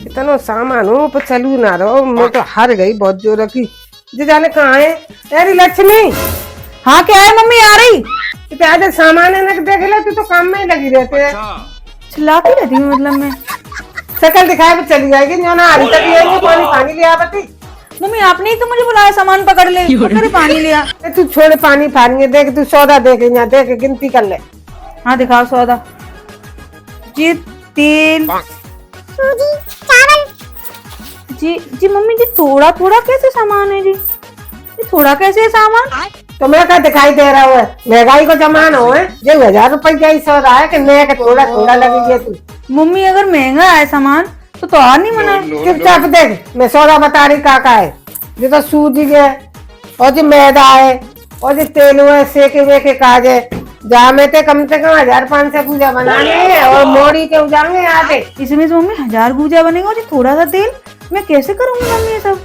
इतना सामान हो पर चलू ना रहो, मैं तो हार गई बहुत जोर की। जी जाने कहाँ है यारी लक्ष्मी? हाँ क्या है मम्मी, आ रही। इतना सामान है ना, देख ले तू तो काम में ही लगी रहती है। चिल्लाती रहती हूँ मतलब मैं। शकल दिखाए तो चली जाएगी, जो ना अभी तक ये नहीं, पानी पानी लिया बती। मम्मी आपने ही तो मुझे बुलाया सामान पकड़ ले, पकड़ पानी लिया। तू छोड़े पानी फानी, देख तू सौदा देख यहाँ, देख गिनती कर ले। हाँ दिखाओ सौदा। जी तेल, सूजी, चावल। जी मम्मी जी थोड़ा थोड़ा कैसे सामान है जी? ये थोड़ा कैसे है सामान? तो मैं क्या दिखाई दे रहा है, महंगाई को जमाना हो है, जो 1000 रुपए का ही सौदा है कि नया का थोड़ा थोड़ा लगेगी तू। मम्मी अगर महंगा है सामान तो और नहीं मना। चुपचाप देख, मैं सौदा बता रही का है। जो तो सूजी है और जो मैदा है और जो तेल है, सेके वेके काज है, जहाँ में ते कम से कम 1500 पूजा बनाने हैं और मोड़ी के उजाएंगे आते। इसमें तो मम्मी 1000 गुजा बनेगा और ये थोड़ा सा तेल मैं कैसे करूंगी मम्मी ये सब?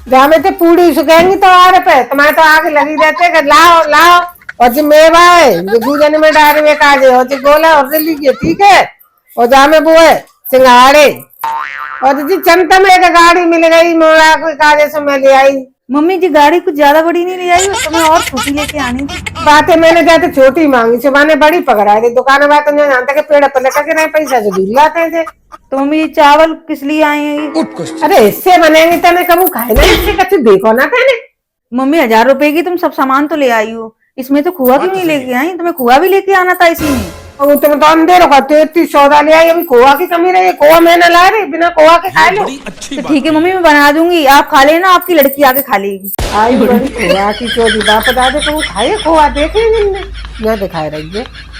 जहाँ में ते पूरी सुखेंगी तो आ पे तुम्हारे तो आगे लगी रहते कि लाओ लाओ। और जो मेवा है जो गुजन में डाल हुए काजे, और जो गोला और लीजिए ठीक है। और जहाँ में वो है सिंघाड़े, और जी चंता में एक गाड़ी मिल गई मोड़ा कोई काजे से मैं ले आई। मम्मी जी गाड़ी कुछ ज्यादा बड़ी नहीं ले आई हो, तो मैं और छोटी लेके आनी थी। बातें मैंने जाते छोटी मांगी, सुबह बड़ी पकड़ा दी दुकान में, तो जानता कि पेड़ पर लटक रहे पैसा जो दूर लाते थे। तो मम्मी ये चावल किस लिए आए हैं ये? अरे इससे बनेंगे तने कबू खाए ना, इससे कच्चे देखो ना तेने। मम्मी 1000 रुपए की तुम सब सामान तो ले आई हो, इसमें तो खोआ क्यों नहीं लेके आई? तुम्हें खोआ भी लेके आना था इसी में। और तुम तो अंधेर खाते हो, इतनी सौदा ले आई, अभी खोआ की कमी रही, खोआ मैंने ला रही, बिना खोआ के खा लो। तो ठीक है मम्मी मैं बना दूंगी, आप खा लेना, आपकी लड़की आके खा लेगी। आई बड़ी खोआ की चोरी, बाप दादे तुम खाए खोआ देखे, न दिखाए रही है।